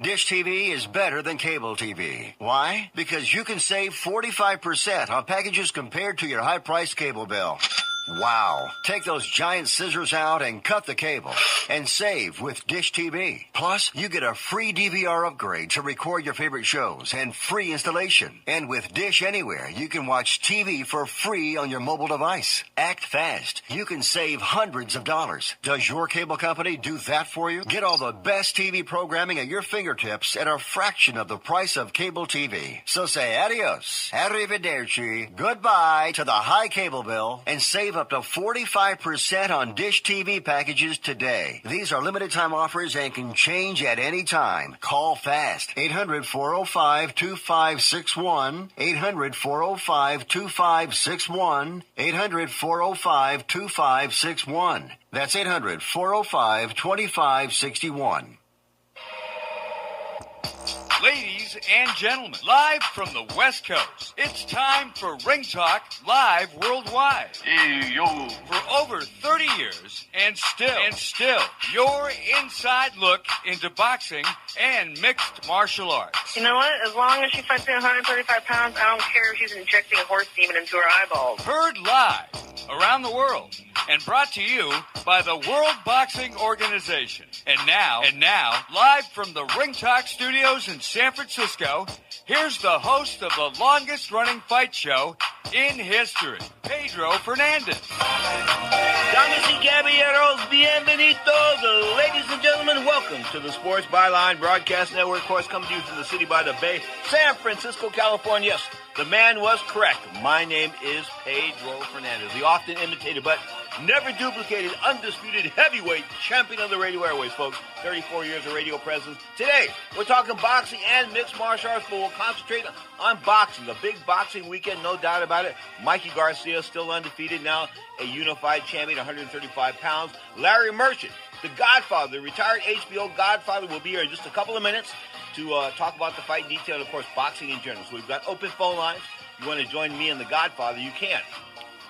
Dish TV is better than cable TV. Why? Because you can save 45% on packages compared to your high-priced cable bill. Wow. Take those giant scissors out and cut the cable and save with Dish TV. Plus, you get a free DVR upgrade to record your favorite shows and free installation. And with Dish Anywhere, you can watch TV for free on your mobile device. Act fast. You can save hundreds of dollars. Does your cable company do that for you? Get all the best TV programming at your fingertips at a fraction of the price of cable TV. So say adios, arrivederci, goodbye to the high cable bill and save up to 45% on Dish TV packages today. These are limited time offers and can change at any time. Call fast. 800-405-2561. 800-405-2561. 800-405-2561. That's 800-405-2561. Ladies and gentlemen, live from the West Coast, it's time for Ring Talk Live Worldwide. Hey, yo. For over 30 years, and still, your inside look into boxing and mixed martial arts. You know what? As long as she fights at 135 pounds, I don't care if she's injecting a horse demon into her eyeballs. Heard live around the world and brought to you by the World Boxing Organization. And now, live from the Ring Talk Studios in San Francisco, here's the host of the longest-running fight show in history, Pedro Fernandez. Damas y caballeros, bienvenidos. Ladies and gentlemen, welcome to the Sports Byline Broadcast Network. Of course, coming to you from the city by the bay, San Francisco, California. Yes, the man was correct. My name is Pedro Fernandez, the often imitated but never duplicated, undisputed heavyweight champion of the radio airways, folks. 34 years of radio presence. Today, we're talking boxing and mixed martial arts, but we'll concentrate on boxing. A big boxing weekend, no doubt about it. Mikey Garcia still undefeated, now a unified champion, 135 pounds. Larry Merchant, the Godfather, the retired HBO Godfather, will be here in just a couple of minutes to talk about the fight in detail and, of course, boxing in general. So we've got open phone lines. You want to join me and the Godfather, you can.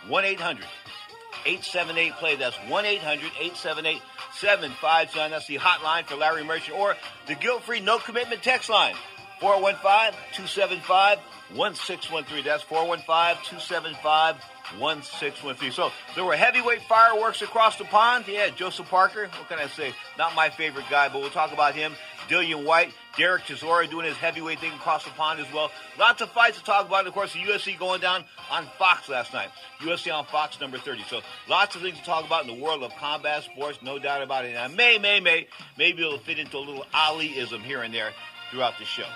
1-800-878-PLAY. That's 1-800-878-7579. That's the hotline for Larry Merchant, or the guilt-free no-commitment text line, 415-275-1613. That's 415-275-1613. So there were heavyweight fireworks across the pond. Yeah, Joseph Parker, what can I say? Not my favorite guy, but we'll talk about him. Dillian White, Derek Chisora doing his heavyweight thing across the pond as well. Lots of fights to talk about. And, of course, the UFC going down on Fox last night. UFC on Fox number 30. So lots of things to talk about in the world of combat sports, no doubt about it. And maybe it'll fit into a little Ali-ism here and there throughout the show.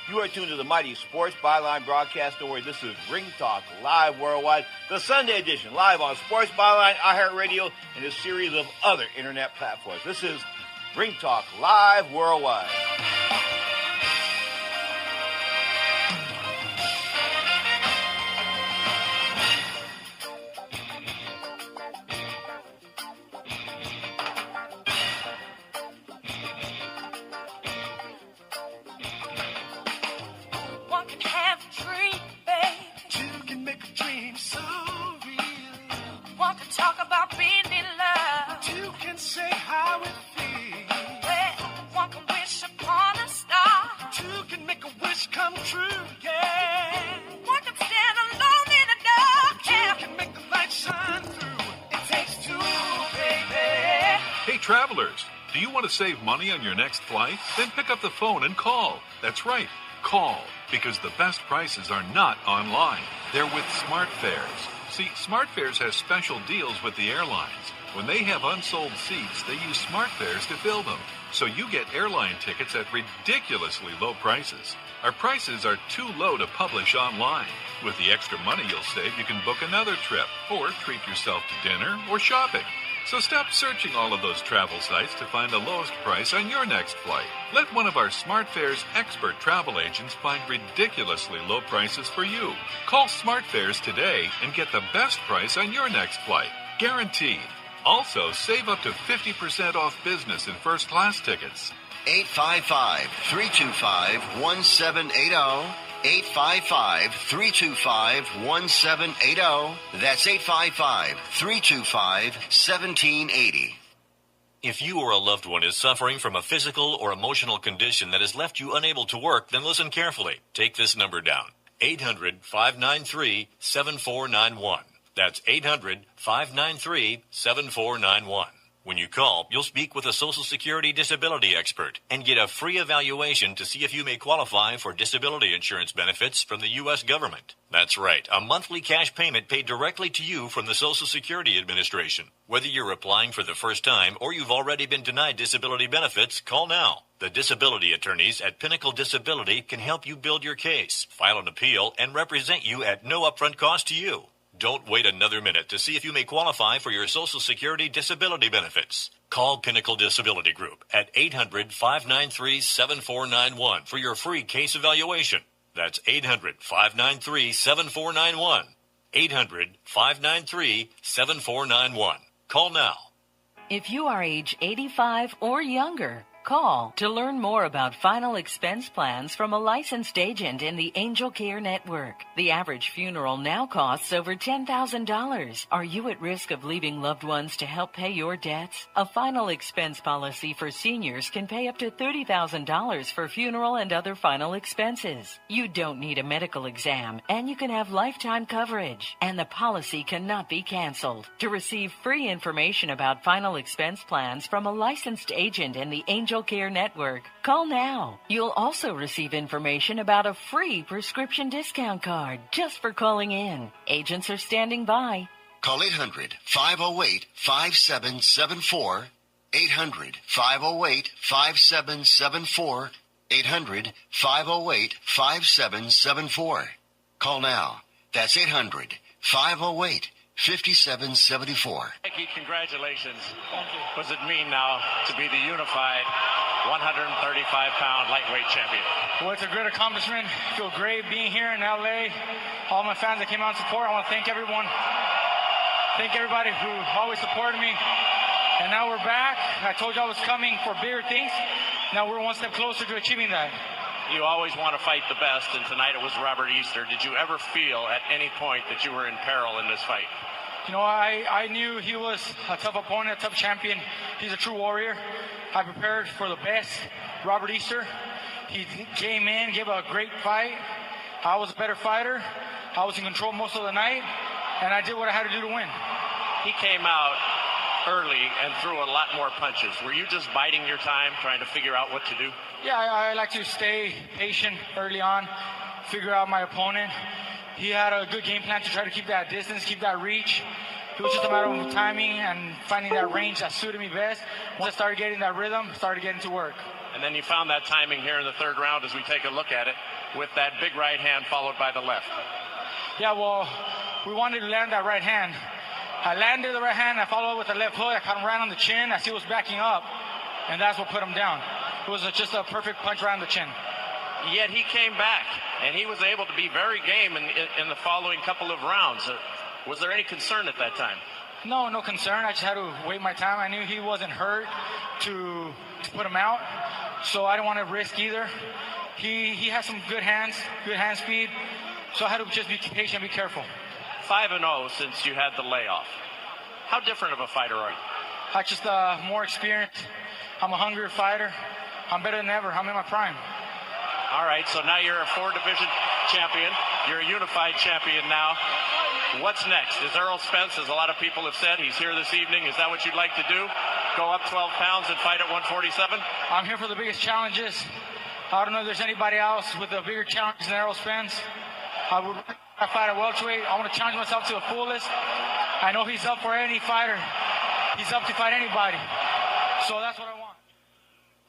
You are tuned to the mighty Sports Byline Broadcast Network. This is Ring Talk Live Worldwide, the Sunday edition, live on Sports Byline, iHeartRadio, and a series of other internet platforms. This is Ring Talk Live Worldwide. One can have a dream, babe. Two can make a dream so real. One can talk about being in love. Two can say how it feels. One can wish upon a star. Two can make a wish come true, yeah. One can stand alone in the dark. Two can make the light shine through. It takes two, baby. Hey, travelers, do you want to save money on your next flight? Then pick up the phone and call. That's right, call, because the best prices are not online. They're with SmartFares. See, SmartFares has special deals with the airlines. When they have unsold seats, they use SmartFares to fill them. So you get airline tickets at ridiculously low prices. Our prices are too low to publish online. With the extra money you'll save, you can book another trip or treat yourself to dinner or shopping. So stop searching all of those travel sites to find the lowest price on your next flight. Let one of our SmartFares expert travel agents find ridiculously low prices for you. Call SmartFares today and get the best price on your next flight. Guaranteed. Also, save up to 50% off business and first-class tickets. 855-325-1780. 855-325-1780. That's 855-325-1780. If you or a loved one is suffering from a physical or emotional condition that has left you unable to work, then listen carefully. Take this number down. 800-593-7491. That's 800-593-7491. When you call, you'll speak with a Social Security disability expert and get a free evaluation to see if you may qualify for disability insurance benefits from the U.S. government. That's right, a monthly cash payment paid directly to you from the Social Security Administration. Whether you're applying for the first time or you've already been denied disability benefits, call now. The disability attorneys at Pinnacle Disability can help you build your case, file an appeal, and represent you at no upfront cost to you. Don't wait another minute to see if you may qualify for your Social Security disability benefits. Call Pinnacle Disability Group at 800-593-7491 for your free case evaluation. That's 800-593-7491. 800-593-7491. Call now. If you are age 85 or younger, call to learn more about final expense plans from a licensed agent in the Angel Care Network. The average funeral now costs over $10,000. Are you at risk of leaving loved ones to help pay your debts? A final expense policy for seniors can pay up to $30,000 for funeral and other final expenses. You don't need a medical exam, and you can have lifetime coverage, and the policy cannot be canceled. To receive free information about final expense plans from a licensed agent in the Angel Care Network, call now. You'll also receive information about a free prescription discount card just for calling in. Agents are standing by. Call 800-508-5774. 800-508-5774. 800-508-5774. Call now. That's 800-508-5774. Mikey, congratulations. Thank you. What does it mean now to be the unified 135-pound lightweight champion? Well, it's a great accomplishment. I feel great being here in LA. All my fans that came out and support, I want to thank everyone. Thank everybody who always supported me. And now we're back. I told you I was coming for bigger things. Now we're one step closer to achieving that. You always want to fight the best, and tonight it was Robert Easter. Did you ever feel at any point that you were in peril in this fight? You know, I knew he was a tough opponent, a tough champion. He's a true warrior. I prepared for the best. Robert Easter, he came in, gave a great fight. I was a better fighter. I was in control most of the night, and I did what I had to do to win. He came out early and threw a lot more punches. Were you just biding your time, trying to figure out what to do? Yeah, I like to stay patient early on, figure out my opponent. He had a good game plan to try to keep that distance, keep that reach. It was just a matter of timing and finding that range that suited me best. Once I started getting that rhythm, started getting to work. And then you found that timing here in the third round as we take a look at it, with that big right hand followed by the left. Yeah, well, we wanted to land that right hand. I landed the right hand, I followed up with the left hook, I caught him right on the chin, as he was backing up, and that's what put him down. It was just a perfect punch right on the chin. Yet he came back, and he was able to be very game in the following couple of rounds. Was there any concern at that time? No concern. I just had to wait my time. I knew he wasn't hurt to put him out, so I didn't want to risk either. He has some good hands, good hand speed, so I had to just be patient, be careful. 5-0 since you had the layoff. How different of a fighter are you? I'm just more experienced. I'm a hungrier fighter. I'm better than ever. I'm in my prime. All right, so now you're a 4-division champion. You're a unified champion now. What's next? Is Errol Spence, as a lot of people have said, he's here this evening. Is that what you'd like to do? Go up 12 pounds and fight at 147? I'm here for the biggest challenges. I don't know if there's anybody else with a bigger challenge than Errol Spence. I would fight at welterweight. I want to challenge myself to the fullest. I know he's up for any fighter. He's up to fight anybody. So that's what I want.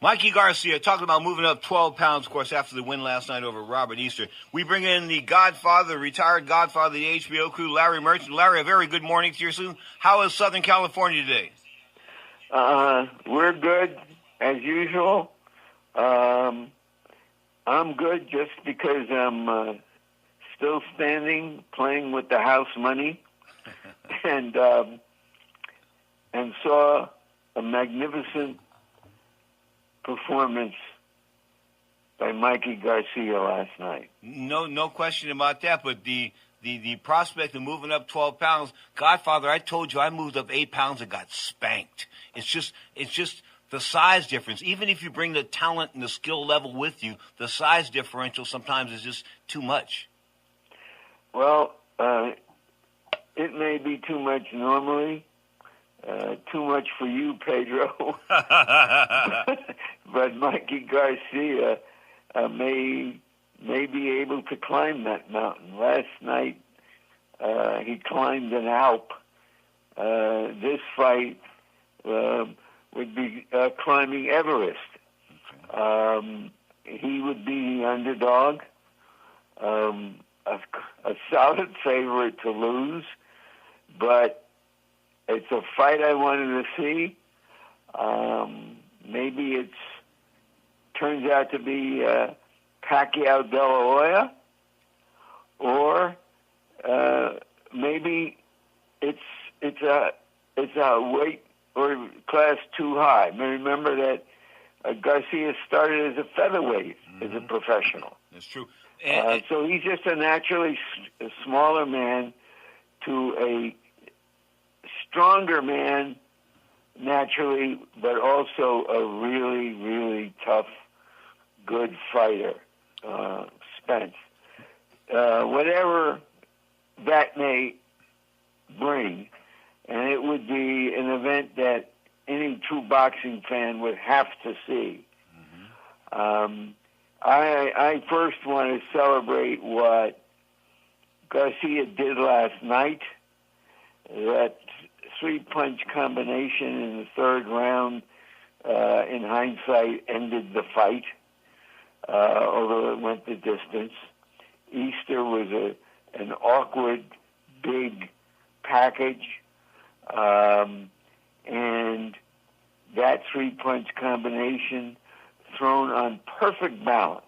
Mikey Garcia talking about moving up 12 pounds, of course, after the win last night over Robert Easter. We bring in the Godfather, the retired Godfather of the HBO crew, Larry Merchant. Larry, a very good morning to you soon. How is Southern California today? We're good, as usual. I'm good just because I'm still standing, playing with the house money, and saw a magnificent performance by Mikey Garcia last night. No question about that, but the the prospect of moving up 12 pounds. Godfather, I told you I moved up 8 pounds and got spanked. It's just the size difference. Even if you bring the talent and the skill level with you, the size differential sometimes is just too much. Well, it may be too much normally, too much for you, Pedro. But Mikey Garcia may be able to climb that mountain. Last night, he climbed an Alp. This fight would be climbing Everest. He would be the underdog, a solid favorite to lose, but it's a fight I wanted to see. Maybe it turns out to be Pacquiao De La Hoya, or maybe it's a weight or class too high. Remember that Garcia started as a featherweight as a professional. That's true. So he's just a naturally smaller man to a stronger man naturally, but also a really, really tough, good fighter, Spence. Whatever that may bring, and it would be an event that any true boxing fan would have to see. I first want to celebrate what Garcia did last night. That three-punch combination in the third round, in hindsight, ended the fight, although it went the distance. Easter was an awkward, big package, and that three-punch combination thrown on perfect balance,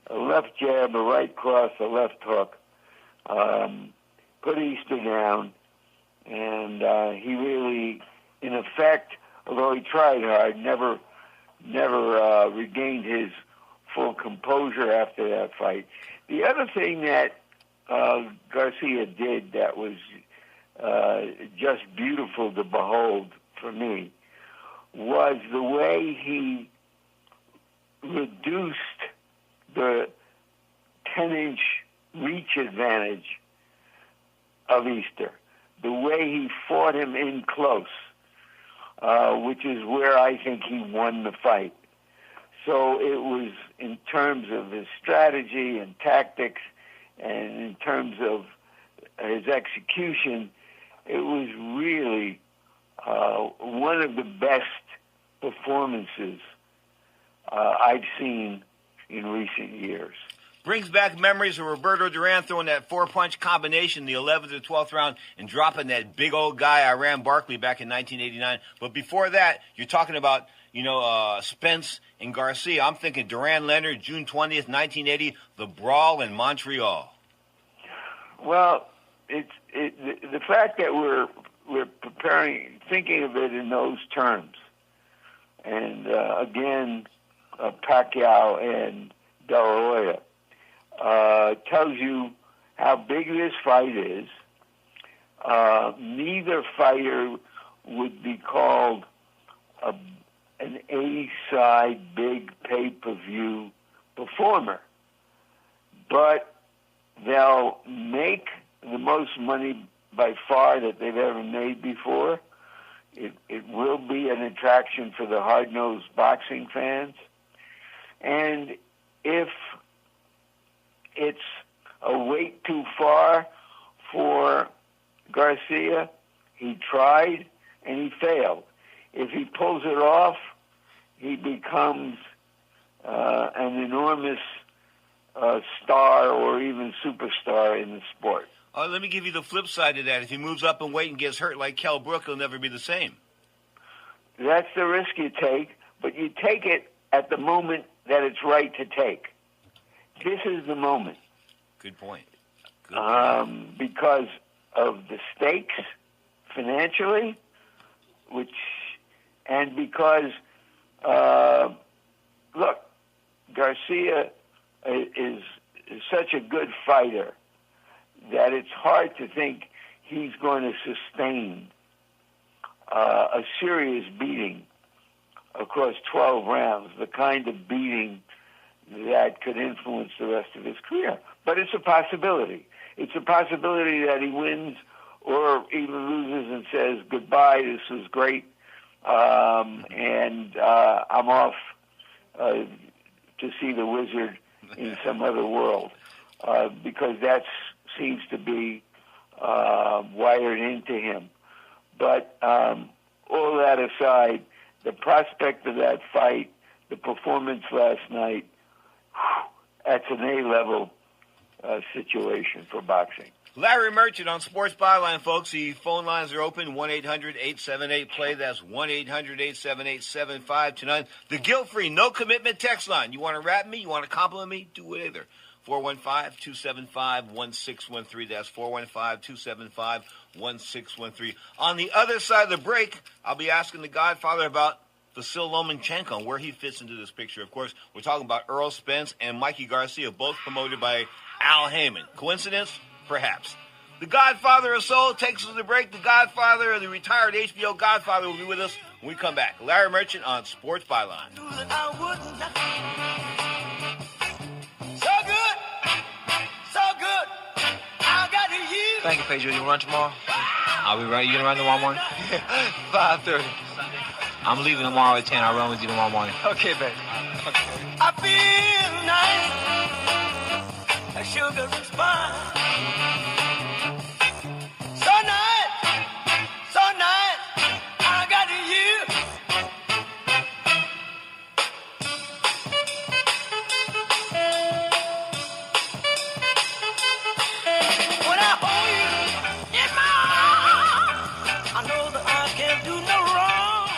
a left jab, a right cross, a left hook, put Easter down, and he really, in effect, although he tried hard, never regained his full composure after that fight. The other thing that Garcia did that was just beautiful to behold for me was the way he reduced the 10-inch reach advantage of Easter. The way he fought him in close, which is where I think he won the fight. So it was in terms of his strategy and tactics and in terms of his execution, it was really one of the best performances I've seen in recent years. Brings back memories of Roberto Duran throwing that four-punch combination in the 11th or 12th round and dropping that big old guy, Iran Barkley, back in 1989. But before that, you're talking about, Spence and Garcia. I'm thinking Duran Leonard, June 20th, 1980, the brawl in Montreal. Well, the fact that we're thinking of it in those terms, and again, Pacquiao and De La Hoya, tells you how big this fight is. Neither fighter would be called an A-side big pay-per-view performer, but they'll make the most money by far that they've ever made before. It will be an attraction for the hard-nosed boxing fans. And if it's a weight too far for Garcia, he tried and he failed. If he pulls it off, he becomes an enormous star or even superstar in the sport. Let me give you the flip side of that. If he moves up in weight and gets hurt like Kell Brook, he'll never be the same. That's the risk you take, but you take it at the moment that it's right to take. This is the moment. Good point. Because of the stakes financially, and because, look, Garcia is such a good fighter that it's hard to think he's going to sustain a serious beating across 12 rounds, the kind of beating that could influence the rest of his career. But it's a possibility. It's a possibility that he wins or even loses and says, goodbye, this was great, and I'm off to see the wizard in some other world, because that seems to be wired into him. But all that aside, the prospect of that fight, the performance last night, that's an A-level situation for boxing. Larry Merchant on Sports Byline, folks. The phone lines are open, 1-800-878-PLAY. That's 1-800-878-7529. The guilt-free, no-commitment text line. You want to rap me? You want to compliment me? Do it either. 415-275-1613. That's 415-275-1613. On the other side of the break, I'll be asking the Godfather about Vasyl Lomachenko and where he fits into this picture. Of course, we're talking about Errol Spence and Mikey Garcia, both promoted by Al Heyman. Coincidence? Perhaps. The Godfather of Soul takes us to the break. The Godfather, the retired HBO Godfather, will be with us when we come back. Larry Merchant on Sports Byline. Thank you, Pedro. You run tomorrow? I'll be right. You gonna run tomorrow morning? 5:30. I'm leaving tomorrow at 10. I'll run with you tomorrow morning. Okay, baby. Okay. I feel nice, like sugar and spice. So nice, I got you. When I hold you in my arms, I know that I can't do no wrong.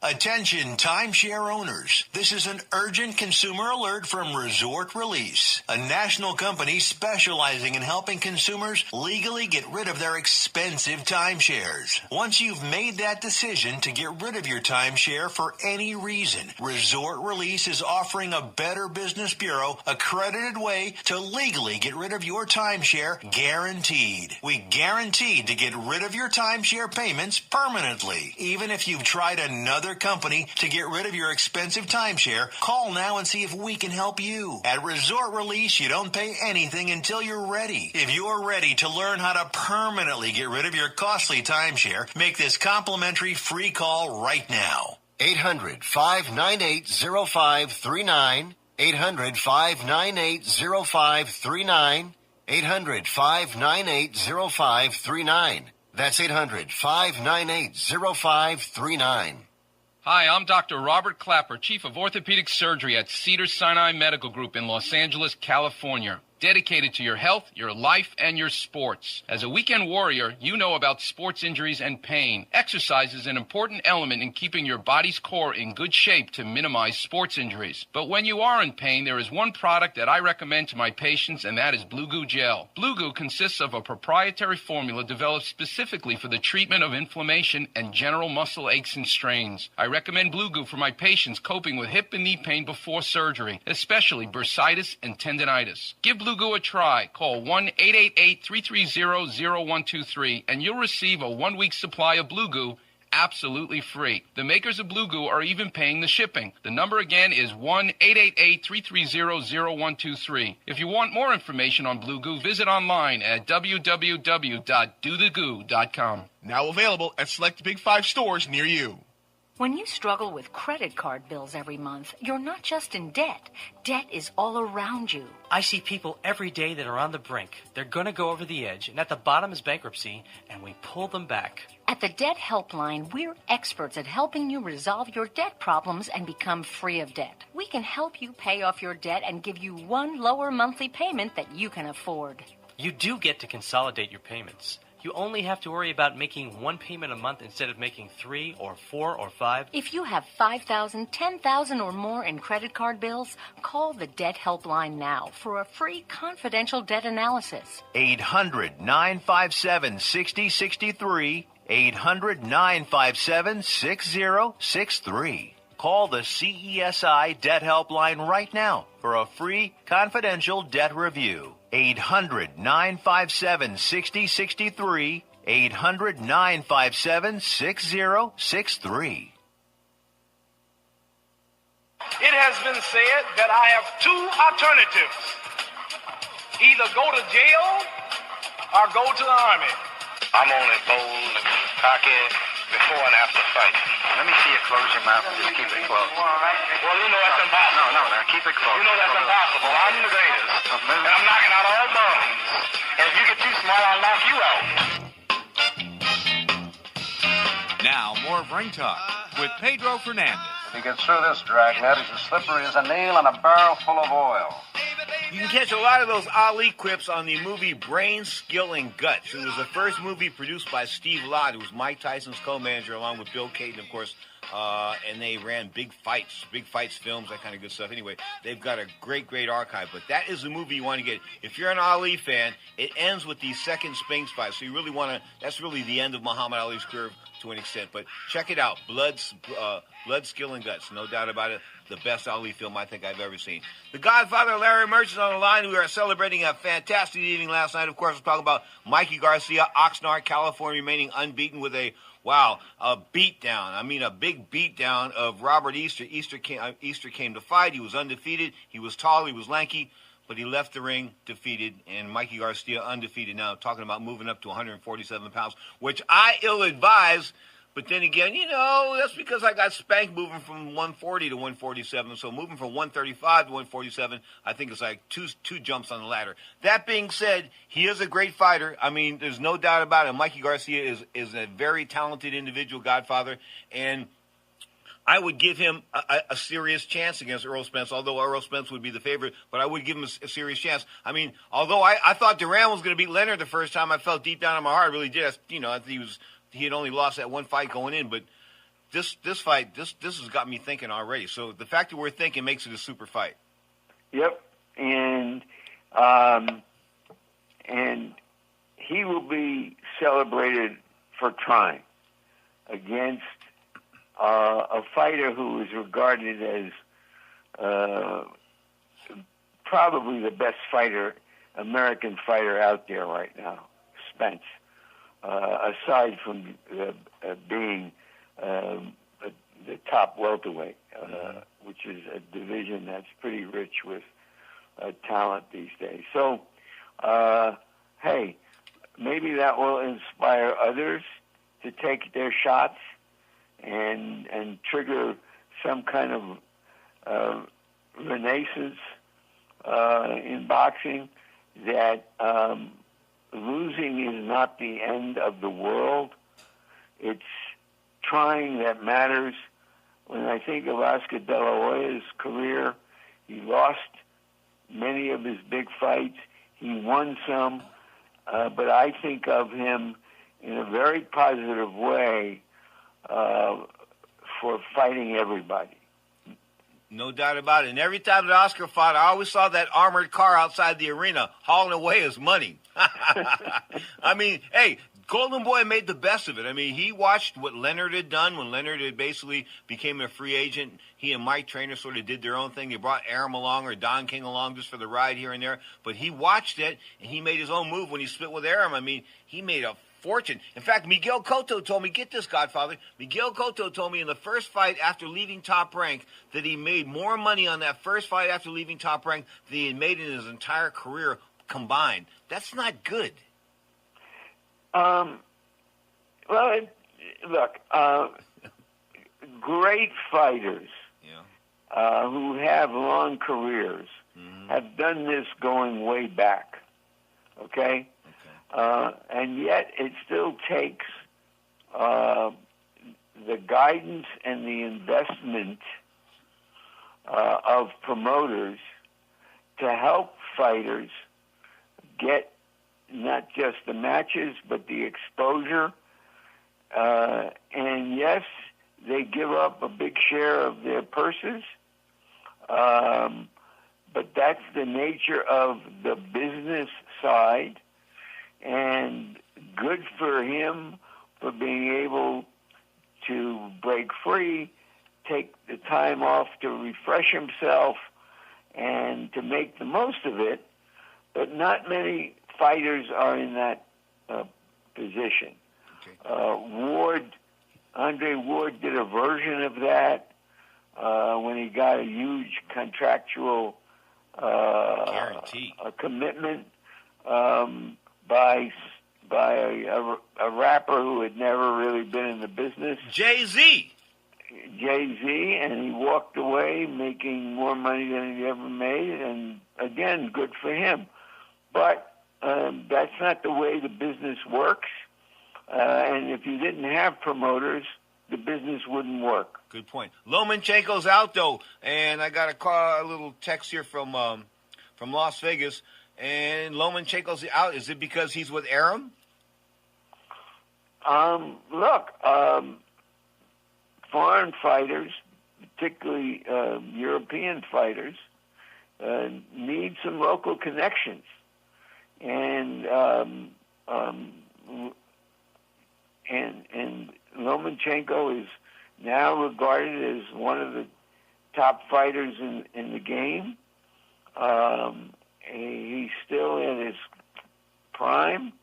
Attention timeshare owners. This is an urgent consumer alert from Resort Release, a national company specializing in helping consumers legally get rid of their expensive timeshares. Once you've made that decision to get rid of your timeshare for any reason, Resort Release is offering a Better Business Bureau accredited way to legally get rid of your timeshare, guaranteed. We guaranteed to get rid of your timeshare payments permanently. Even if you've tried another company to get rid of your expensive timeshare, call now and see if we can help you. At Resort Release, you don't pay anything until you're ready. If you're ready to learn how to permanently get rid of your costly timeshare, make this complimentary free call right now. 800-598-0539. 800-598-0539. 800-598-0539. That's 800-598-0539. Hi, I'm Dr. Robert Clapper, Chief of Orthopedic Surgery at Cedars-Sinai Medical Group in Los Angeles, California. Dedicated to your health, your life, and your sports. As a weekend warrior, you know about sports injuries and pain. Exercise is an important element in keeping your body's core in good shape to minimize sports injuries. But when you are in pain, there is one product that I recommend to my patients, and that is Blue Goo Gel. Blue Goo consists of a proprietary formula developed specifically for the treatment of inflammation and general muscle aches and strains. I recommend Blue Goo for my patients coping with hip and knee pain before surgery, especially bursitis and tendinitis. Give Blue Goo a try. Call 1-888-330-0123 and you'll receive a 1-week supply of Blue Goo absolutely free. The makers of Blue Goo are even paying the shipping. The number again is 1-888-330-0123. If you want more information on Blue Goo, visit online at www.dothegoo.com. Now available at select Big 5 stores near you. When you struggle with credit card bills every month, you're not just in debt. Debt is all around you. I see people every day that are on the brink. They're going to go over the edge, and at the bottom is bankruptcy, and we pull them back. At the Debt Helpline, we're experts at helping you resolve your debt problems and become free of debt. We can help you pay off your debt and give you one lower monthly payment that you can afford. You do get to consolidate your payments. You only have to worry about making one payment a month instead of making 3 or 4 or 5. If you have $5,000, $10,000 or more in credit card bills, call the Debt Helpline now for a free confidential debt analysis. 800-957-6063. 800-957-6063. Call the CESI Debt Helpline right now for a free confidential debt review. 800-957-6063. 800-957-6063. It has been said that I have two alternatives. Either go to jail or go to the Army. I'm only bold and cocky before and after fight. Let me see you close your mouth and just keep it closed. Well, you know that's impossible. No, keep it closed. You know that's impossible. I'm the greatest. And I'm knocking out all bones. And if you get too smart, I'll knock you out. Now, more of Ring Talk with Pedro Fernandez. If he gets through this dragnet, he's as slippery as a nail in a barrel full of oil. You can catch a lot of those Ali quips on the movie Brain, Skill, and Guts. It was the first movie produced by Steve Lott, who was Mike Tyson's co-manager, along with Bill Caton, of course. And they ran Big Fights films, that kind of good stuff. Anyway, they've got a great archive. But that is the movie you want to get. If you're an Ali fan, it ends with the second Spinks fight. So you really want to, that's really the end of Muhammad Ali's career to an extent. But check it out. Blood, Skill, and Guts. No doubt about it. The best Ali film I think I've ever seen. The Godfather, Larry Merchant, on the line. We are celebrating a fantastic evening last night. Of course, we're talking about Mikey Garcia, Oxnard, California, remaining unbeaten with a beatdown. I mean, a big beatdown of Robert Easter. Easter came to fight. He was undefeated. He was tall. He was lanky. But he left the ring defeated, and Mikey Garcia undefeated now, talking about moving up to 147 pounds, which I ill-advise. But then again, that's because I got spanked moving from 140 to 147. So moving from 135 to 147, I think it's like two jumps on the ladder. That being said, he is a great fighter. I mean, there's no doubt about it. Mikey Garcia is a very talented individual, Godfather, and I would give him a serious chance against Earl Spence, although Earl Spence would be the favorite, but I would give him a serious chance. I mean, although I thought Duran was going to beat Leonard the first time, I felt deep down in my heart, I really did. I think he had only lost that one fight going in, but this fight has got me thinking already. So the fact that we're thinking makes it a super fight. Yep, and he will be celebrated for trying against a fighter who is regarded as probably the best American fighter out there right now, Spence. Aside from being the top welterweight, which is a division that's pretty rich with talent these days. So, hey, maybe that will inspire others to take their shots and trigger some kind of renaissance in boxing that losing is not the end of the world. It's trying that matters. When I think of Oscar De La Hoya's career, he lost many of his big fights. He won some, but I think of him in a very positive way for fighting everybody. No doubt about it. And every time that Oscar fought, I always saw that armored car outside the arena hauling away his money. I mean, hey, Golden Boy made the best of it. I mean, he watched what Leonard had done when Leonard had basically became a free agent. He and Mike Trainer sort of did their own thing. They brought Aram along or Don King along just for the ride here and there. But he watched it, and he made his own move when he split with Aram. I mean, he made a fortune. In fact, Miguel Cotto told me, get this, Godfather, Miguel Cotto told me in the first fight after leaving Top Rank that he made more money on that first fight after leaving Top Rank than he had made in his entire career combined. That's not good. Well, look, great fighters who have long careers have done this going way back, okay? And yet it still takes the guidance and the investment of promoters to help fighters get not just the matches, but the exposure. And yes, they give up a big share of their purses, but that's the nature of the business side. And good for him for being able to break free, take the time off to refresh himself, and to make the most of it. but not many fighters are in that position. Andre Ward did a version of that when he got a huge contractual guarantee, a commitment by a rapper who had never really been in the business. Jay-Z, and he walked away making more money than he ever made, and again, good for him. But that's not the way the business works. And if you didn't have promoters, the business wouldn't work. Good point. Lomachenko's out though, and I got a little text here from Las Vegas, and Lomachenko's out. Is it because he's with Arum? Look, foreign fighters, particularly European fighters, need some local connections, and Lomachenko is now regarded as one of the top fighters in the game. He's still in his prime,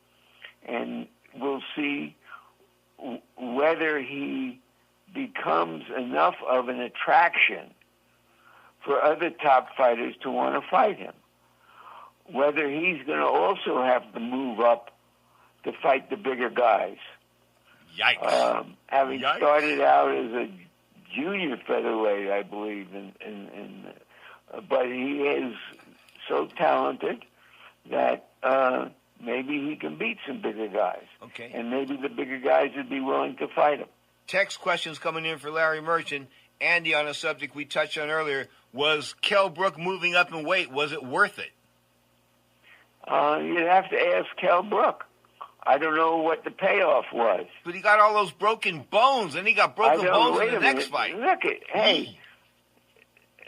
and we'll see whether he becomes enough of an attraction for other top fighters to want to fight him. Whether he's going to also have to move up to fight the bigger guys. Yikes. Having started out as a junior featherweight, I believe, but he is so talented that maybe he can beat some bigger guys. Okay. And maybe the bigger guys would be willing to fight him. Text questions coming in for Larry Merchant. Andy, on a subject we touched on earlier, was Kell Brook moving up in weight, was it worth it? You'd have to ask Kell Brook. I don't know what the payoff was. But he got all those broken bones, and he got broken bones in the next fight. Look,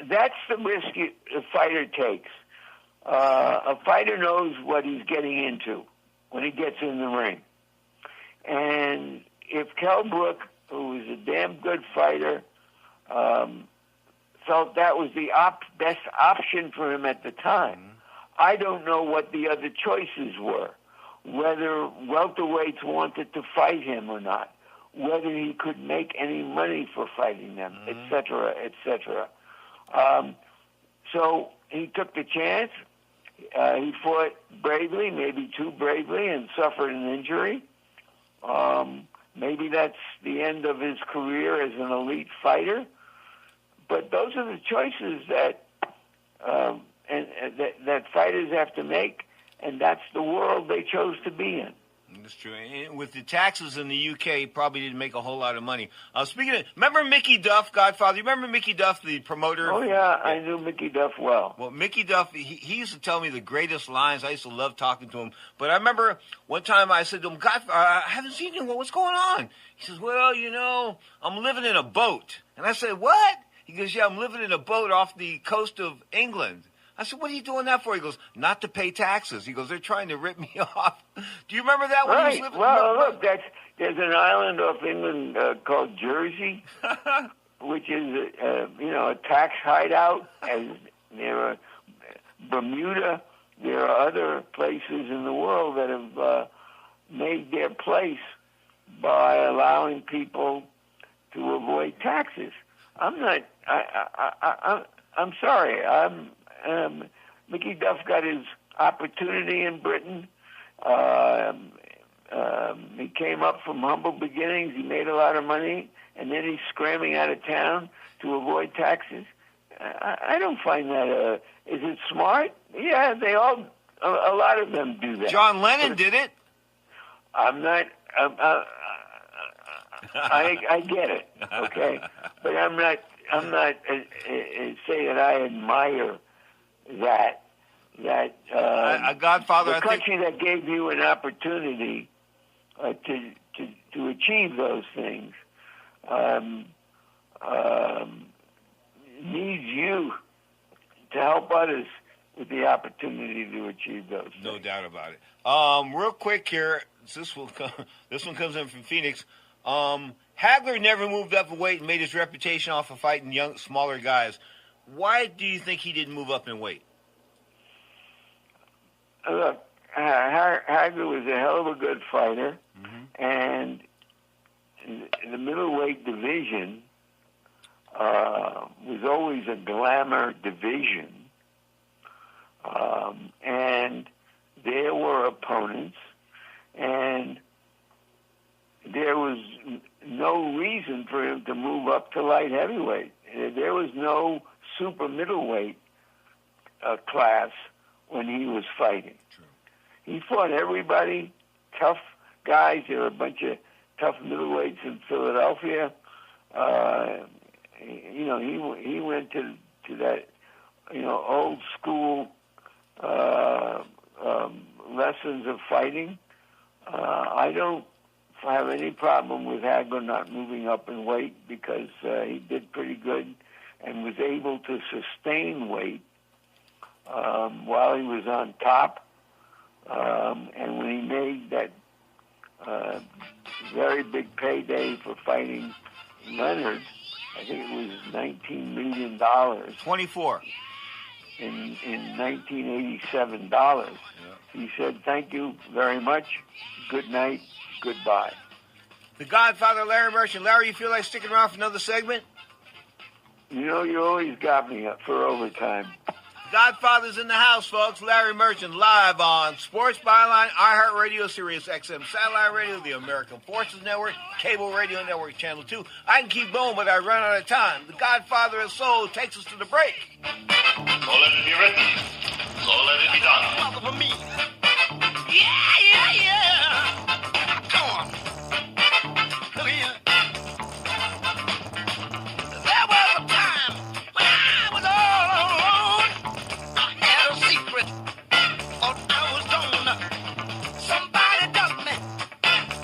that's the risk a fighter takes. A fighter knows what he's getting into when he gets in the ring. And if Kell Brook, who was a damn good fighter, felt that was the best option for him at the time, I don't know what the other choices were. Whether welterweights wanted to fight him or not, whether he could make any money for fighting them, etc., etc. So he took the chance. He fought bravely, maybe too bravely, and suffered an injury. Maybe that's the end of his career as an elite fighter. But those are the choices that that fighters have to make. And that's the world they chose to be in. That's true. And with the taxes in the UK, he probably didn't make a whole lot of money. Speaking of, remember Mickey Duff, Godfather? You remember Mickey Duff, the promoter? Oh, yeah, I knew Mickey Duff well. Well, Mickey Duff, he used to tell me the greatest lines. I used to love talking to him. But I remember one time I said to him, Godfather, I haven't seen you. What's going on? He says, well, you know, I'm living in a boat. And I said, what? He goes, yeah, I'm living in a boat off the coast of England. I said, what are you doing that for? He goes, not to pay taxes. He goes, they're trying to rip me off. Do you remember that when he was living? Well, look, there's an island off England called Jersey, which is, a tax hideout. And there are Bermuda. There are other places in the world that have made their place by allowing people to avoid taxes. I'm sorry. Mickey Duff got his opportunity in Britain. He came up from humble beginnings. He made a lot of money, and then he's scrambling out of town to avoid taxes. I don't find that. Is it smart? Yeah, a lot of them do that. John Lennon did it. I'm not. I get it. Okay, but I'm not say that I admire that Godfather, the country that gave you an opportunity to achieve those things needs you to help others with the opportunity to achieve those things. No doubt about it. Real quick here, this one comes in from Phoenix. Hagler never moved up in weight and made his reputation off of fighting young, smaller guys. Why do you think he didn't move up in weight? look, Hagler was a hell of a good fighter, and the middleweight division was always a glamour division, and there were opponents, and there was no reason for him to move up to light heavyweight. There was no super middleweight class when he was fighting. True. He fought everybody, tough guys. There were a bunch of tough middleweights in Philadelphia. He went to that, old school lessons of fighting. I don't have any problem with Hagler not moving up in weight because he did pretty good and was able to sustain weight while he was on top. And when he made that very big payday for fighting Leonard, I think it was $19 million. 24. In $1987. He said, "Thank you very much. Good night. Goodbye." The Godfather, Larry Merchant. Larry, you feel like sticking around for another segment? You always got me up for overtime. Godfather's in the house, folks. Larry Merchant live on Sports Byline, iHeartRadio, Sirius XM Satellite Radio, the American Forces Network, Cable Radio Network, Channel 2. I can keep going, but I run out of time. The Godfather of Soul takes us to the break. So let it be written. So let it be done. For me. Yeah. Come on. Look here. There was a time when I was all alone. I had a secret. Thought I was gone. Somebody dug me.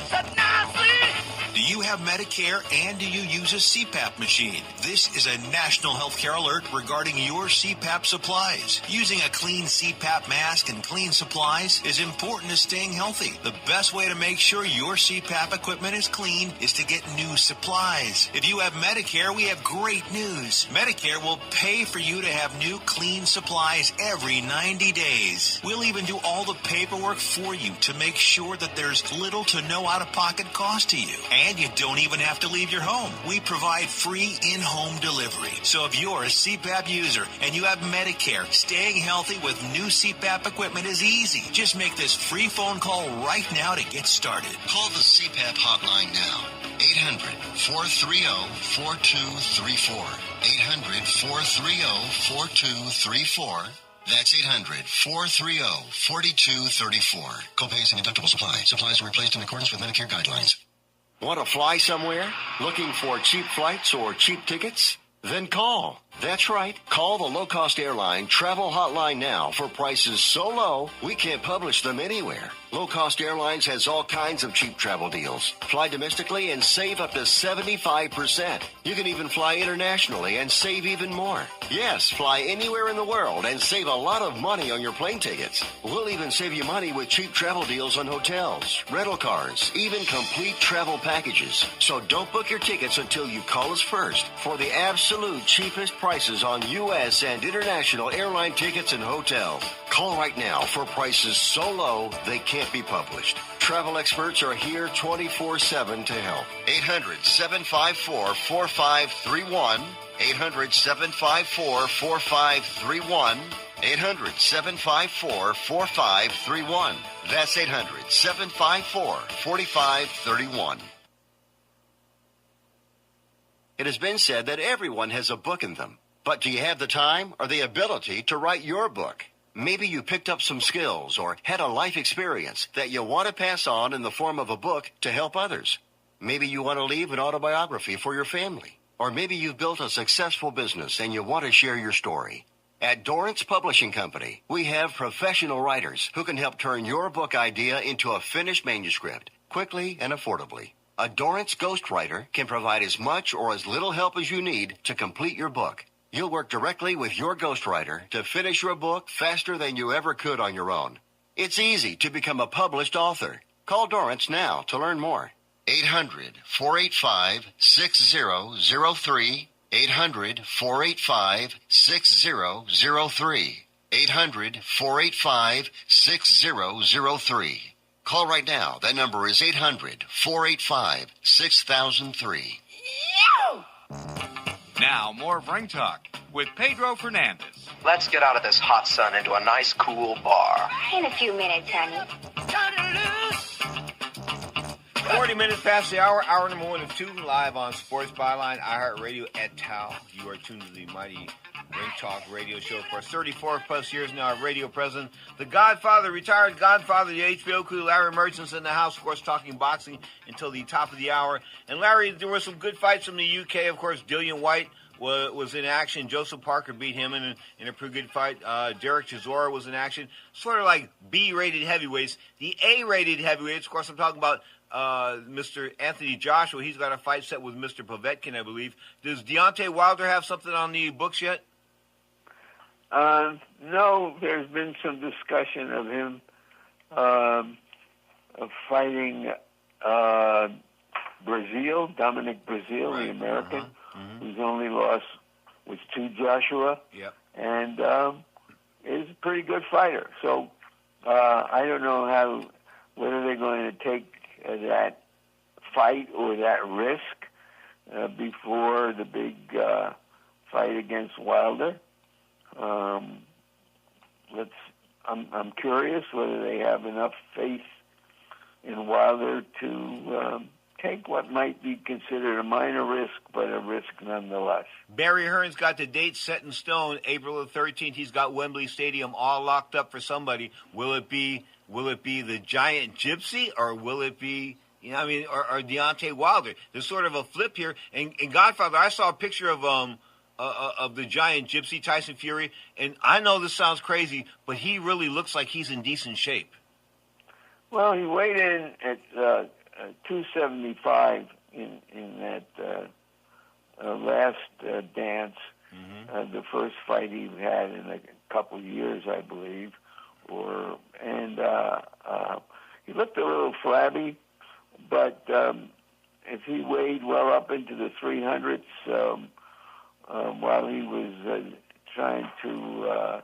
Said, "Now see." Do you have Medicare and do you use a CPAP machine? This is a national healthcare alert regarding your CPAP supplies. Using a clean CPAP mask and clean supplies is important to staying healthy. The best way to make sure your CPAP equipment is clean is to get new supplies. If you have Medicare, we have great news. Medicare will pay for you to have new clean supplies every 90 days. We'll even do all the paperwork for you to make sure that there's little to no out-of-pocket cost to you. And you don't even have to leave your home. We provide free in-home delivery. So if you're a CPAP user and you have Medicare, staying healthy with new CPAP equipment is easy. Just make this free phone call right now to get started. Call the CPAP hotline now. 800-430-4234. 800-430-4234. That's 800-430-4234. Copays and deductible supply. Supplies are replaced in accordance with Medicare guidelines. Want to fly somewhere? Looking for cheap flights or cheap tickets? Then call. That's right. Call the low-cost airline travel hotline now for prices so low we can't publish them anywhere. Low Cost Airlines has all kinds of cheap travel deals. Fly domestically and save up to 75%. You can even fly internationally and save even more. Yes, fly anywhere in the world and save a lot of money on your plane tickets. We'll even save you money with cheap travel deals on hotels, rental cars, even complete travel packages. So don't book your tickets until you call us first for the absolute cheapest prices on U.S. and international airline tickets and hotels. Call right now for prices so low they can't be published. Travel experts are here 24/7 to help. 800-754-4531. 800-754-4531. 800-754-4531. That's 800-754-4531. It has been said that everyone has a book in them. But do you have the time or the ability to write your book? Maybe you picked up some skills or had a life experience that you want to pass on in the form of a book to help others. Maybe you want to leave an autobiography for your family. Or maybe you've built a successful business and you want to share your story. At Dorrance Publishing Company, we have professional writers who can help turn your book idea into a finished manuscript quickly and affordably. A Dorrance ghostwriter can provide as much or as little help as you need to complete your book. You'll work directly with your ghostwriter to finish your book faster than you ever could on your own. It's easy to become a published author. Call Dorrance now to learn more. 800-485-6003. 800-485-6003. 800-485-6003. Call right now. That number is 800-485-6003. Now, more of Ring Talk with Pedro Fernandez. Let's get out of this hot sun into a nice, cool bar. In a few minutes, honey. 40 minutes past the hour. Hour number 1 of 2, live on Sports Byline, iHeartRadio, et al. You are tuned to the mighty Ring Talk radio show for 34 plus years now. Radio president, the Godfather, retired Godfather, the HBO crew, Larry Merchant's in the house, of course, talking boxing until the top of the hour. And Larry, there were some good fights from the UK, of course. Dillian White was in action. Joseph Parker beat him in a pretty good fight. Derek Chisora was in action. Sort of like B-rated heavyweights. The A-rated heavyweights, of course, I'm talking about Mr. Anthony Joshua. He's got a fight set with Mr. Povetkin, I believe. Does Deontay Wilder have something on the books yet? No, there's been some discussion of him of fighting Dominic Brazil, right, the American, whose only loss was to Joshua, and is a pretty good fighter. So I don't know whether they're going to take that fight or that risk before the big fight against Wilder. I'm curious whether they have enough faith in Wilder to take what might be considered a minor risk, but a risk nonetheless. Barry Hearn's got the date set in stone, April the 13th. He's got Wembley Stadium all locked up for somebody. Will it be the Giant Gypsy, or will it be, or Deontay Wilder? There's sort of a flip here. And Godfather, I saw a picture of the Giant Gypsy, Tyson Fury, and I know this sounds crazy, but he really looks like he's in decent shape. Well, he weighed in at 275 in that last dance, the first fight he had in a couple of years, I believe. He looked a little flabby, but if he weighed well up into the 300s, while he was trying to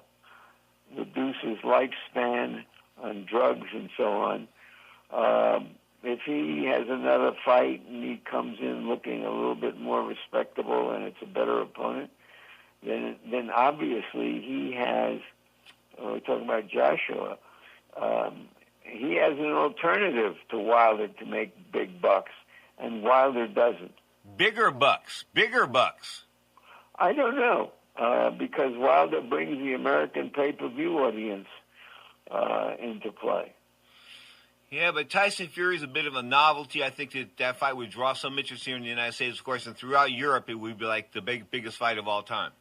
reduce his lifespan on drugs and so on. If he has another fight and he comes in looking a little bit more respectable and it's a better opponent, then obviously he has, we're talking about Joshua, he has an alternative to Wilder to make big bucks, and Wilder doesn't. Bigger bucks. I don't know, because Wilder brings the American pay-per-view audience into play. Yeah, but Tyson Fury's a bit of a novelty. I think that fight would draw some interest here in the United States, of course, and throughout Europe it would be like the biggest fight of all time.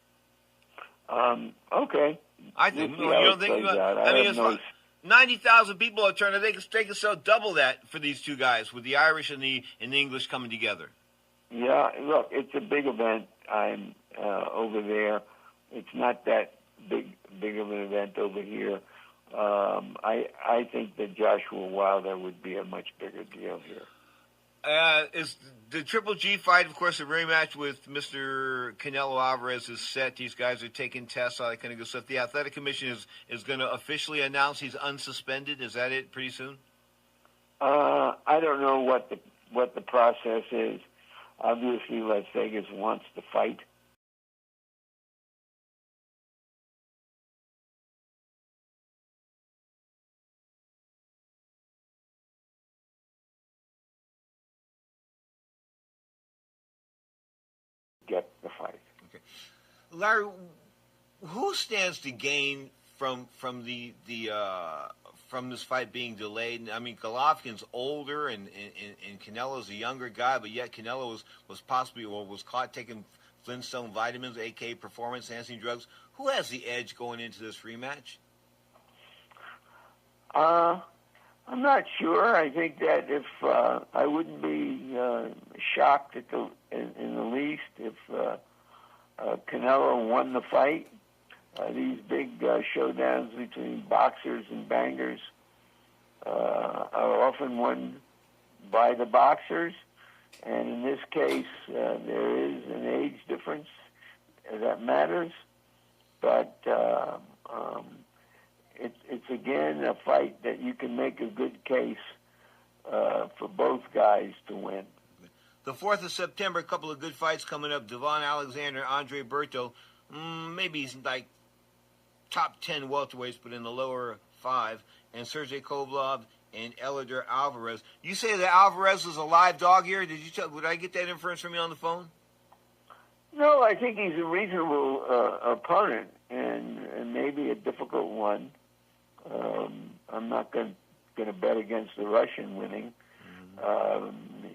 Okay. I think. You don't think? It's 90,000 people are turning. They can sell double that for these two guys with the Irish and the English coming together. Yeah, look, it's a big event. I'm over there. It's not that big of an event over here. I think that Joshua Wilder would be a much bigger deal here. Is the Triple G fight, of course, a rematch with Mr. Canelo Alvarez is set. These guys are taking tests, all that kind of good stuff. The Athletic Commission is going to officially announce he's unsuspended. Is that it pretty soon? I don't know what the process is. Obviously, Las Vegas wants to fight. Get the fight. Okay, Larry, who stands to gain from this fight being delayed? I mean, Golovkin's older and Canelo's a younger guy, but yet Canelo was possibly or was caught taking Flintstone vitamins, aka performance-enhancing drugs. Who has the edge going into this rematch? I'm not sure. I think that if I wouldn't be shocked in the least if Canelo won the fight. These big showdowns between boxers and bangers are often won by the boxers, and in this case, there is an age difference that matters. But it's again a fight that you can make a good case for both guys to win. The 4th of September, a couple of good fights coming up. Devon Alexander, Andre Berto. Maybe he's like top 10 welterweights, but in the lower 5. And Sergey Kovalev and Eleider Alvarez. You say that Alvarez is a live dog here? Would I get that inference from you on the phone? No, I think he's a reasonable opponent and maybe a difficult one. I'm not going to bet against the Russian winning.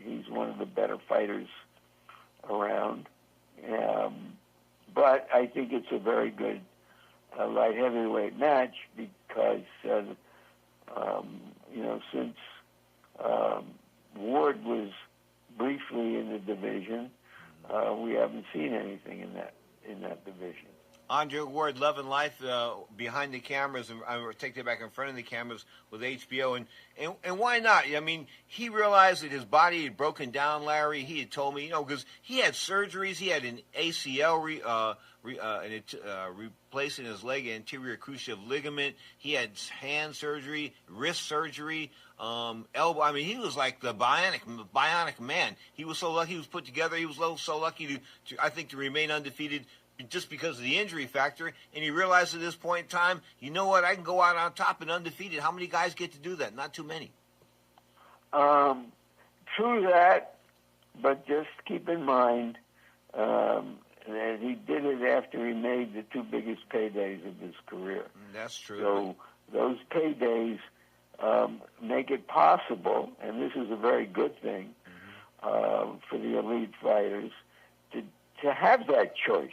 He's one of the better fighters around. But I think it's a very good light heavyweight match because, since Ward was briefly in the division, we haven't seen anything in that division. Andre Ward, Love and Life, behind the cameras, and I take that back in front of the cameras with HBO, and why not? I mean, he realized that his body had broken down, Larry. He had told me, because he had surgeries. He had an ACL replacing his leg, anterior cruciate ligament. He had hand surgery, wrist surgery, elbow. I mean, he was like the bionic man. He was so lucky he was put together. He was so lucky to remain undefeated just because of the injury factor, and he realized at this point in time, you know what, I can go out on top and undefeated. How many guys get to do that? Not too many. True that, but just keep in mind that he did it after he made the 2 biggest paydays of his career. That's true. So those paydays make it possible, and this is a very good thing for the elite fighters, to have that choice.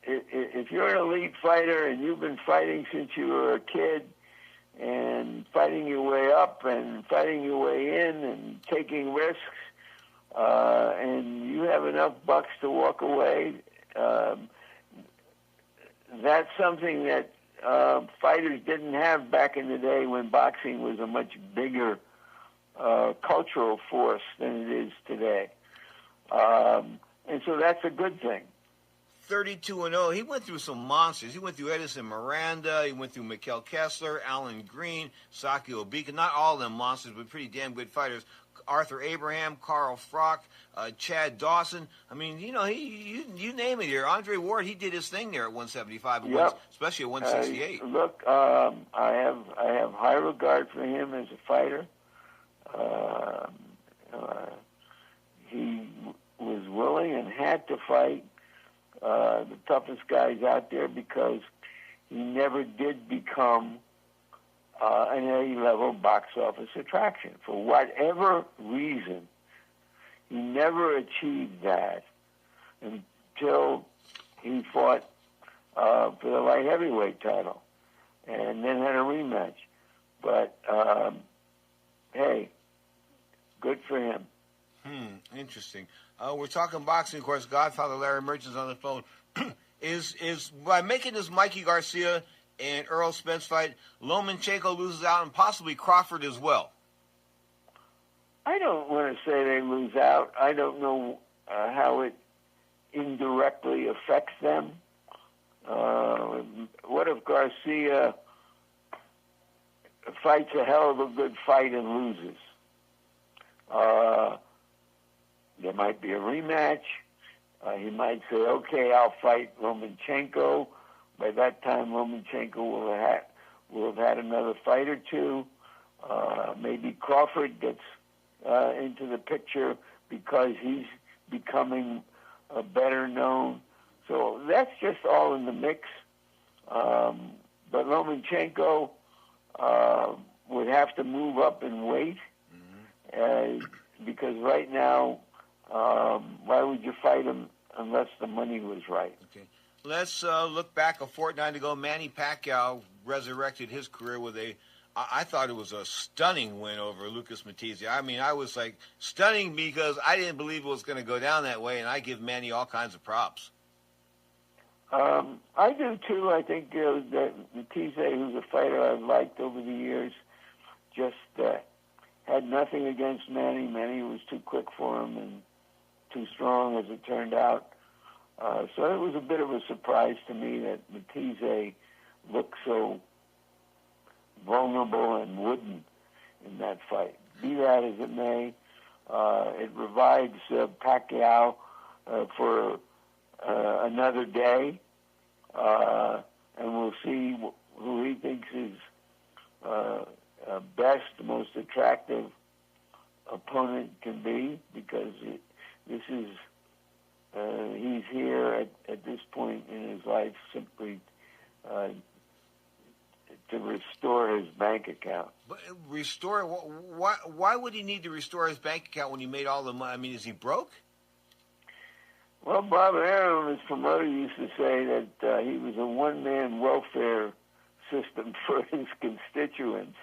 If you're an elite fighter and you've been fighting since you were a kid and fighting your way up and fighting your way in and taking risks, and you have enough bucks to walk away, that's something that fighters didn't have back in the day when boxing was a much bigger cultural force than it is today. And so that's a good thing. 32-0. He went through some monsters. He went through Edison Miranda. He went through Mikkel Kessler, Alan Green, Saki Obika. Not all of them monsters, but pretty damn good fighters. Arthur Abraham, Carl Frock, Chad Dawson. I mean, you name it here. Andre Ward, he did his thing there at 175, especially at 168. Look, I have high regard for him as a fighter. He was willing and had to fight the toughest guys out there because he never did become an A-level box office attraction. For whatever reason, he never achieved that until he fought for the light heavyweight title and then had a rematch. But, hey, good for him. Interesting. We're talking boxing, of course. Godfather Larry Merchant's on the phone. Is by making this Mikey Garcia and Errol Spence fight, Lomachenko loses out and possibly Crawford as well? I don't want to say they lose out. I don't know how it indirectly affects them. What if Garcia fights a hell of a good fight and loses? There might be a rematch. He might say, okay, I'll fight Lomachenko. By that time, Lomachenko will have had another fight or two. Maybe Crawford gets into the picture because he's becoming better known. So that's just all in the mix. But Lomachenko would have to move up in weight because right now, why would you fight him unless the money was right? Okay. Let's look back a fortnight ago. Manny Pacquiao resurrected his career with I thought it was a stunning win over Lucas Matizzi. I mean, I was like, stunning because I didn't believe it was going to go down that way, and I give Manny all kinds of props. I do, too. I think that Matizzi, who's a fighter I've liked over the years, just had nothing against Manny. Manny was too quick for him and too strong, as it turned out. So it was a bit of a surprise to me that Matisse looked so vulnerable and wooden in that fight. Be that as it may, it revives Pacquiao for another day, and we'll see who he thinks is best, most attractive opponent can be, because this is he's here at this point in his life simply to restore his bank account. But restore? Why would he need to restore his bank account when he made all the money? I mean, is he broke? Well, Bob Arum, his promoter, used to say that he was a one-man welfare system for his constituents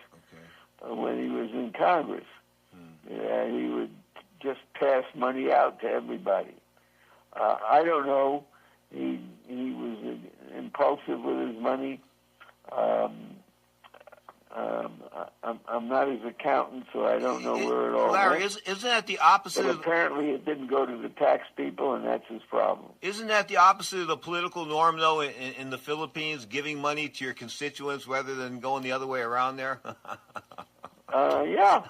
when he was in Congress. He would just pass money out to everybody. I don't know. He was impulsive with his money. I'm not his accountant, so I don't know where it all Larry, went. isn't that the opposite? But apparently it didn't go to the tax people, and that's his problem. Isn't that the opposite of the political norm, though, in the Philippines, giving money to your constituents rather than going the other way around there? Yeah.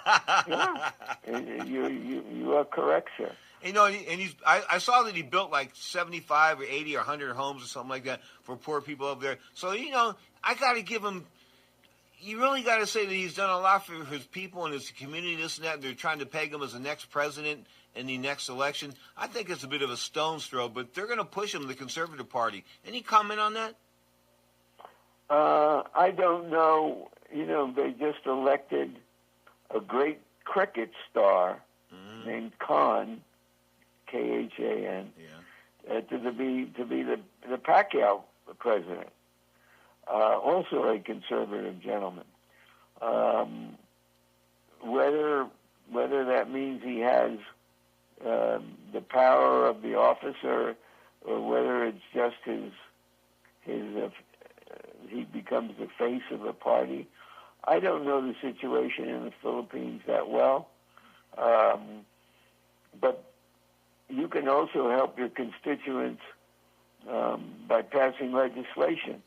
You are correct, sir. You know, and I saw that he built like 75 or 80 or 100 homes or something like that for poor people over there. So, you know, I got to give him, you really got to say that he's done a lot for his people and his community, this and that. They're trying to peg him as the next president in the next election. I think it's a bit of a stone's throw, but they're going to push him, the Conservative Party. Any comment on that? I don't know. You know, they just elected a great cricket star named Khan, Khan, to be the Pacquiao president. Also a conservative gentleman. Whether that means he has the power of the office, or whether it's just his he becomes the face of the party. I don't know the situation in the Philippines that well, but you can also help your constituents by passing legislation.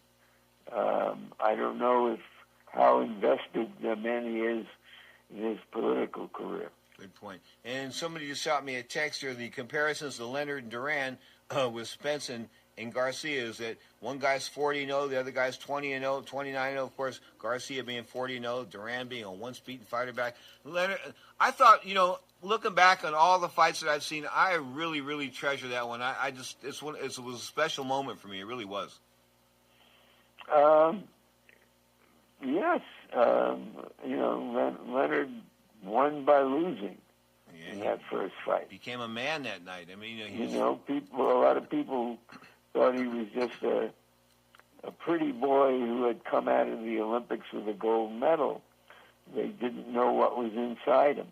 I don't know how invested the man he is in his political career. Good point. And somebody just shot me a text here. The comparisons to Leonard and Duran with Spence and Garcia is that one guy's 40-0, the other guy's 20-0, 29-0. Of course, Garcia being 40-0, Duran being a once-beaten fighter back. Leonard, I thought, you know, looking back on all the fights that I've seen, I really, really treasure that one. It was a special moment for me. It really was. Yes. You know, Leonard won by losing in that first fight. Became a man that night. I mean, a lot of people thought he was just a pretty boy who had come out of the Olympics with a gold medal. They didn't know what was inside him,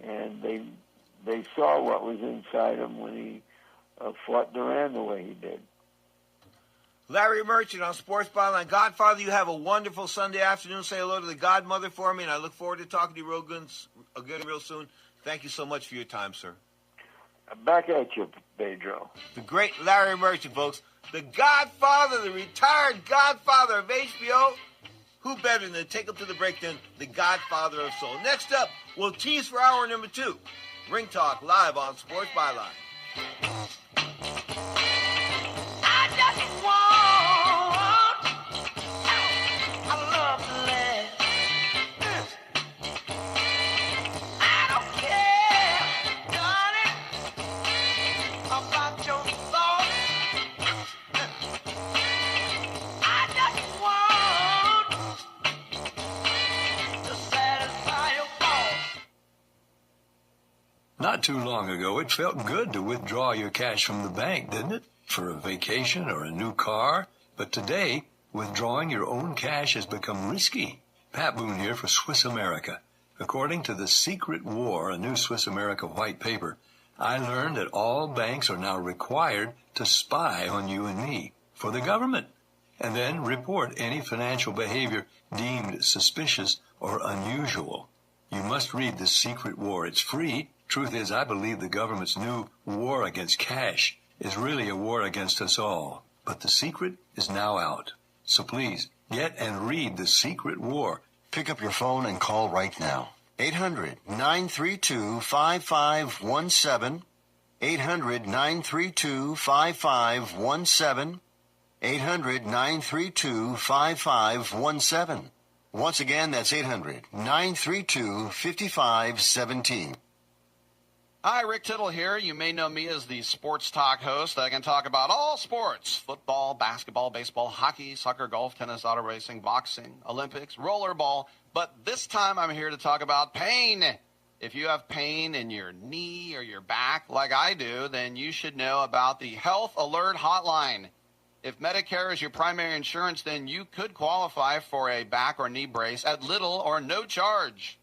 and they saw what was inside him when he fought Duran the way he did. Larry Merchant on Sports Byline. Godfather, you have a wonderful Sunday afternoon. Say hello to the Godmother for me, and I look forward to talking to you again real soon. Thank you so much for your time, sir. Back at you, Pedro. The great Larry Merchant, folks. The Godfather, the retired Godfather of HBO. Who better than to take him to the break than the Godfather of Soul? Next up, we'll tease for hour number 2. Ring Talk live on Sports Byline. I just want a love land. I don't care, darling, about your thoughts. I just want to satisfy your thoughts. Not too long ago, it felt good to withdraw your cash from the bank, didn't it? For a vacation or a new car. But today, withdrawing your own cash has become risky. Pat Boone here for Swiss America. According to The Secret War, a new Swiss America white paper, I learned that all banks are now required to spy on you and me for the government, and then report any financial behavior deemed suspicious or unusual. You must read The Secret War. It's free. Truth is, I believe the government's new war against cash is really a war against us all. But the secret is now out. So please, get and read The Secret War. Pick up your phone and call right now. 800-932-5517. 800-932-5517. 800-932-5517. Once again, that's 800-932-5517. Hi, Rick Tittle here. You may know me as the sports talk host. I can talk about all sports: football, basketball, baseball, hockey, soccer, golf, tennis, auto racing, boxing, Olympics, rollerball. But this time I'm here to talk about pain. If you have pain in your knee or your back like I do, then you should know about the Health Alert Hotline. If Medicare is your primary insurance, then you could qualify for a back or knee brace at little or no charge.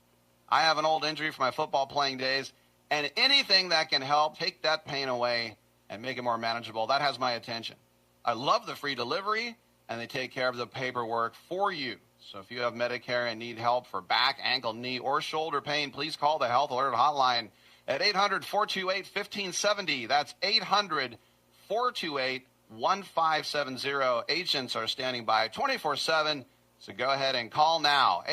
I have an old injury from my football playing days, and anything that can help take that pain away and make it more manageable, that has my attention. I love the free delivery, and they take care of the paperwork for you. So if you have Medicare and need help for back, ankle, knee, or shoulder pain, please call the Health Alert Hotline at 800-428-1570. That's 800-428-1570. Agents are standing by 24/7, so go ahead and call now.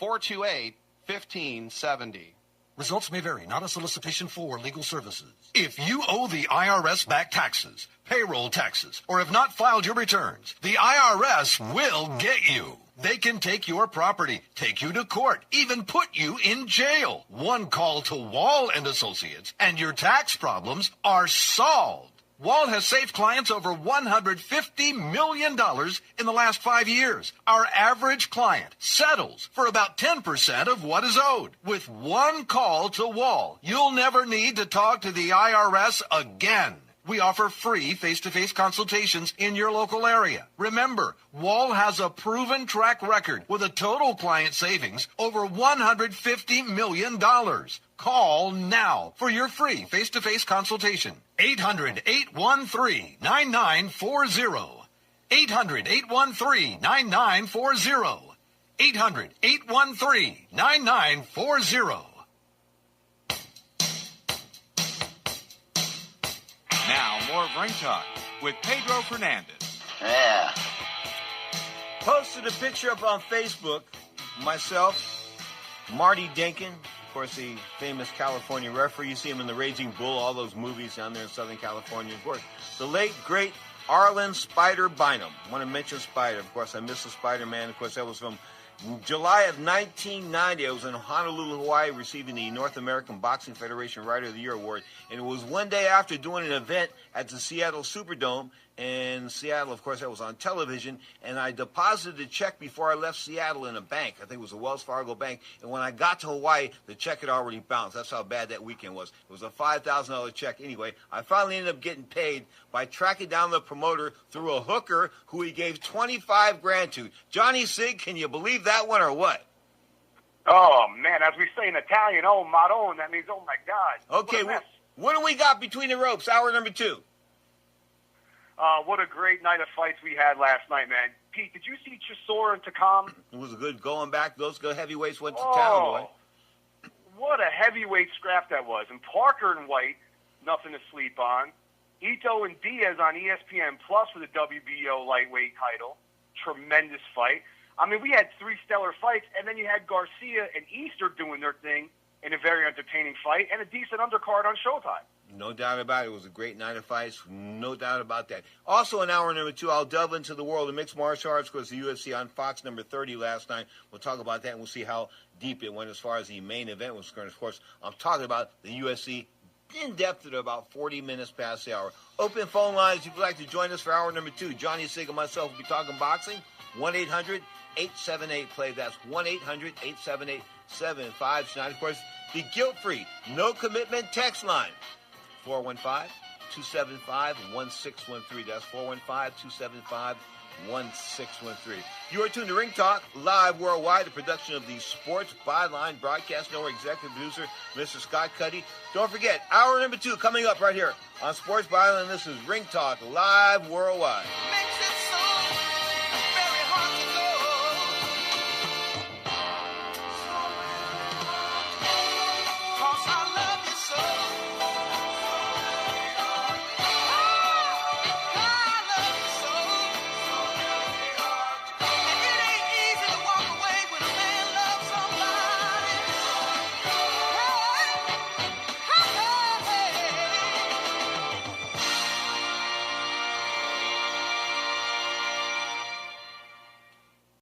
800-428-1570. Results may vary, not a solicitation for legal services. If you owe the IRS back taxes, payroll taxes, or have not filed your returns, the IRS will get you. They can take your property, take you to court, even put you in jail. One call to Wall and Associates, and your tax problems are solved. Wall has saved clients over $150 million in the last 5 years. Our average client settles for about 10% of what is owed. With one call to Wall, you'll never need to talk to the IRS again. We offer free face-to-face consultations in your local area. Remember, Wall has a proven track record with a total client savings over $150 million. Call now for your free face-to-face consultation. 800-813-9940. 800-813-9940. 800-813-9940. Now, more of Ring Talk with Pedro Fernandez. Yeah. Posted a picture up on Facebook. Myself, Marty Denkin, of course, the famous California referee. You see him in The Raging Bull, all those movies down there in Southern California. Of course, the late, great Arlen Spider Bynum. I want to mention Spider. Of course, I miss the Spider-Man. Of course, that was from July of 1990. I was in Honolulu, Hawaii, receiving the North American Boxing Federation Rider of the Year Award. And it was one day after doing an event at the Seattle Superdome. In Seattle, of course, that was on television. And I deposited a check before I left Seattle in a bank. I think it was a Wells Fargo bank. And when I got to Hawaii, the check had already bounced. That's how bad that weekend was. It was a $5,000 check. Anyway, I finally ended up getting paid by tracking down the promoter through a hooker who he gave $25,000 to. Johnny Sig, can you believe that one or what? Oh, man, as we say in Italian, oh, Madonna, that means, oh, my God. Okay, what do we got between the ropes? Hour number 2. What a great night of fights we had last night, man. Pete, did you see Chisora and Takam? It was a good going back. Those good heavyweights went to town, boy. What a heavyweight scrap that was. And Parker and White, nothing to sleep on. Ito and Diaz on ESPN Plus for the WBO lightweight title. Tremendous fight. I mean, we had 3 stellar fights, and then you had Garcia and Easter doing their thing in a very entertaining fight and a decent undercard on Showtime. No doubt about it. It was a great night of fights. No doubt about that. Also, in hour number 2, I'll delve into the world of mixed martial arts because the UFC on Fox number 30 last night. We'll talk about that, and we'll see how deep it went as far as the main event was concerned. Of course, I'm talking about the UFC in depth at about 40 minutes past the hour. Open phone lines if you'd like to join us for hour number 2. Johnny Sig and myself will be talking boxing. 1-800-878-PLAY. That's 1-800-878-7529. Of course, the guilt-free, no-commitment text line. 415-275-1613. That's 415-275-1613. You are tuned to Ring Talk, live worldwide, the production of the Sports Byline Broadcast Network executive producer, Mr. Scott Cuddy. Don't forget, hour number 2 coming up right here on Sports Byline. This is Ring Talk, live worldwide. Makes it